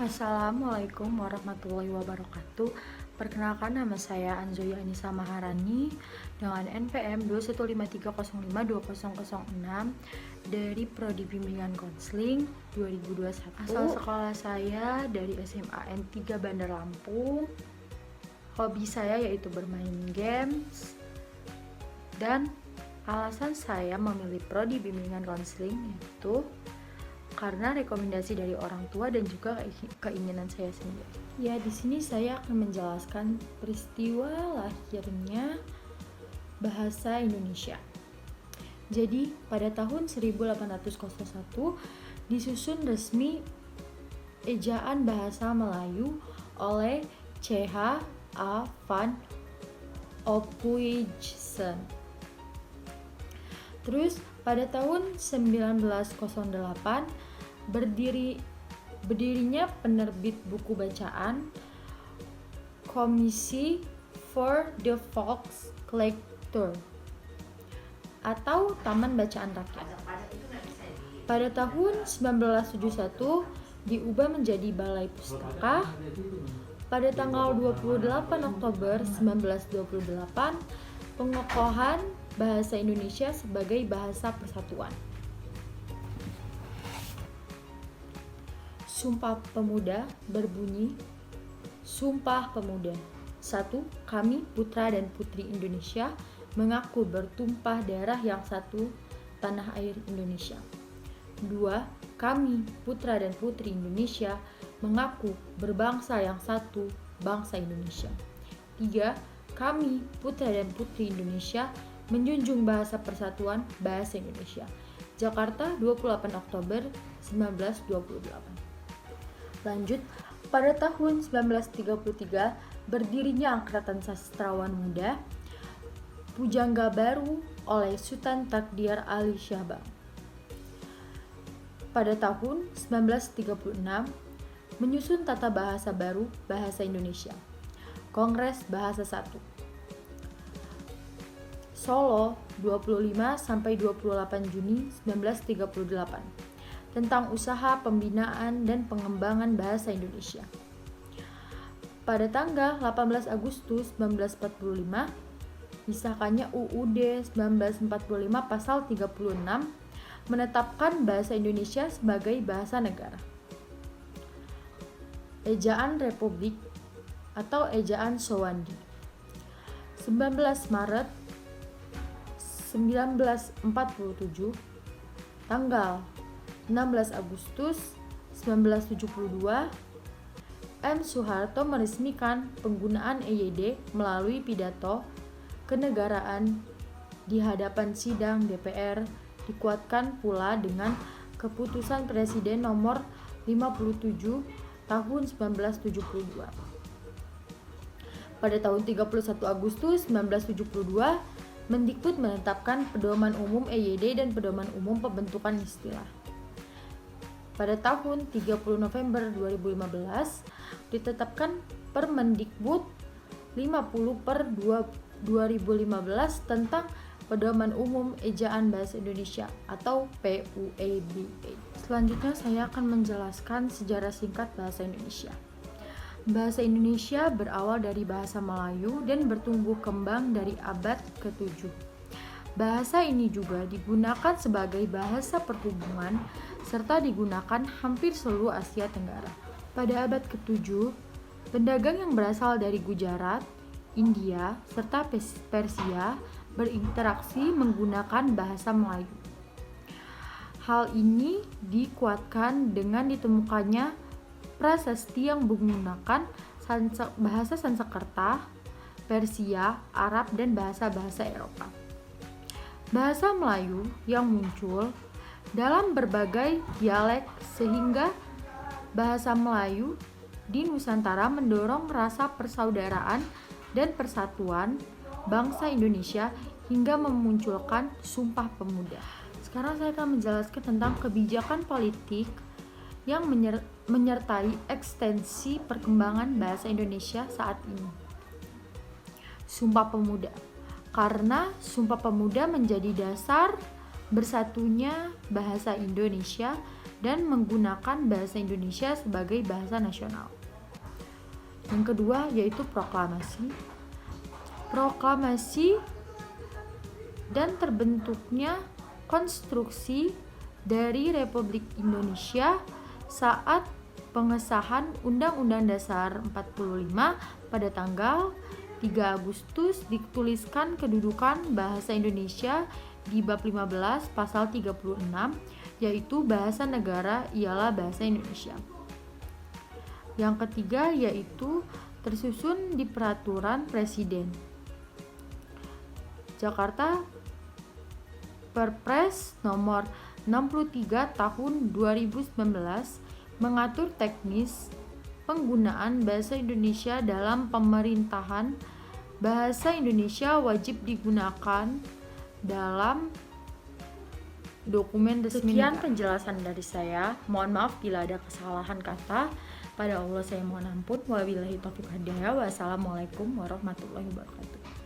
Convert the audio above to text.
Assalamualaikum warahmatullahi wabarakatuh. Perkenalkan, nama saya Anzoya Anissa Maharani dengan NPM 21530520006 dari Prodi Bimbingan Konseling 2021. Asal sekolah saya dari SMA N3 Bandar Lampung. Hobi saya yaitu bermain games, dan alasan saya memilih Prodi Bimbingan Konseling itu karena rekomendasi dari orang tua dan juga keinginan saya sendiri. Ya, di sini saya akan menjelaskan peristiwa lahirnya bahasa Indonesia. Jadi, pada tahun 1801 disusun resmi ejaan bahasa Melayu oleh C.H. A. van Ophuijsen. Terus pada tahun 1908 berdirinya penerbit buku bacaan Komisi for the Volksklektuur atau Taman Bacaan Rakyat. Pada tahun 1971 diubah menjadi Balai Pustaka. Pada tanggal 28 Oktober 1928 pengokohan bahasa Indonesia sebagai bahasa persatuan. Sumpah Pemuda berbunyi, Sumpah Pemuda. 1. Kami, putra dan putri Indonesia, mengaku bertumpah darah yang satu, tanah air Indonesia. 2. Kami, putra dan putri Indonesia, mengaku berbangsa yang satu, bangsa Indonesia. 3. Kami, putra dan putri Indonesia, menjunjung bahasa persatuan, bahasa Indonesia. Jakarta, 28 Oktober 1928. Lanjut, pada tahun 1933 berdirinya Angkatan Sastrawan Muda Pujangga Baru oleh Sultan Takdir Ali Syahbang. Pada tahun 1936 menyusun tata bahasa baru bahasa Indonesia. Kongres Bahasa 1. Solo, 25-28 Juni 1938. Tentang usaha pembinaan dan pengembangan bahasa Indonesia. Pada tanggal 18 Agustus 1945, disahkannya UUD 1945 pasal 36 menetapkan bahasa Indonesia sebagai bahasa negara. Ejaan Republik atau Ejaan Sowandi. 19 Maret 1947, tanggal 16 Agustus 1972, M. Soeharto meresmikan penggunaan EYD melalui pidato kenegaraan di hadapan sidang DPR, dikuatkan pula dengan keputusan Presiden nomor 57 tahun 1972. Pada tahun 31 Agustus 1972, Mendikbud menetapkan Pedoman Umum EYD dan Pedoman Umum Pembentukan Istilah. Pada tahun 30 November 2015 ditetapkan Permendikbud 50/2015 tentang Pedoman Umum Ejaan Bahasa Indonesia atau PUEBE. Selanjutnya saya akan menjelaskan sejarah singkat bahasa Indonesia. Bahasa Indonesia berawal dari bahasa Melayu dan bertumbuh kembang dari abad ke-7. Bahasa ini juga digunakan sebagai bahasa perhubungan serta digunakan hampir seluruh Asia Tenggara. Pada abad ke-7, pedagang yang berasal dari Gujarat, India, serta Persia berinteraksi menggunakan bahasa Melayu. Hal ini dikuatkan dengan ditemukannya prasasti yang menggunakan bahasa Sanskerta, Persia, Arab, dan bahasa-bahasa Eropa. Bahasa Melayu yang muncul dalam berbagai dialek sehingga bahasa Melayu di Nusantara mendorong rasa persaudaraan dan persatuan bangsa Indonesia hingga memunculkan Sumpah Pemuda. Sekarang saya akan menjelaskan tentang kebijakan politik yang menyertai ekstensi perkembangan bahasa Indonesia saat ini. Sumpah Pemuda. Karena Sumpah Pemuda menjadi dasar bersatunya bahasa Indonesia dan menggunakan bahasa Indonesia sebagai bahasa nasional. Yang kedua yaitu proklamasi. Proklamasi dan terbentuknya konstruksi dari Republik Indonesia saat pengesahan Undang-Undang Dasar 45 pada tanggal 3 Agustus dituliskan kedudukan bahasa Indonesia di bab 15 pasal 36, yaitu bahasa negara ialah bahasa Indonesia. Yang ketiga yaitu tersusun di Peraturan Presiden Jakarta Perpres nomor 63 tahun 2019 mengatur teknis penggunaan bahasa Indonesia dalam pemerintahan. Bahasa Indonesia wajib digunakan dalam dokumen resmi. Sekian penjelasan dari saya. Mohon maaf bila ada kesalahan kata. Pada Allah saya mohon ampun. Wabillahi taufiq hidayah. Wassalamualaikum warahmatullahi wabarakatuh.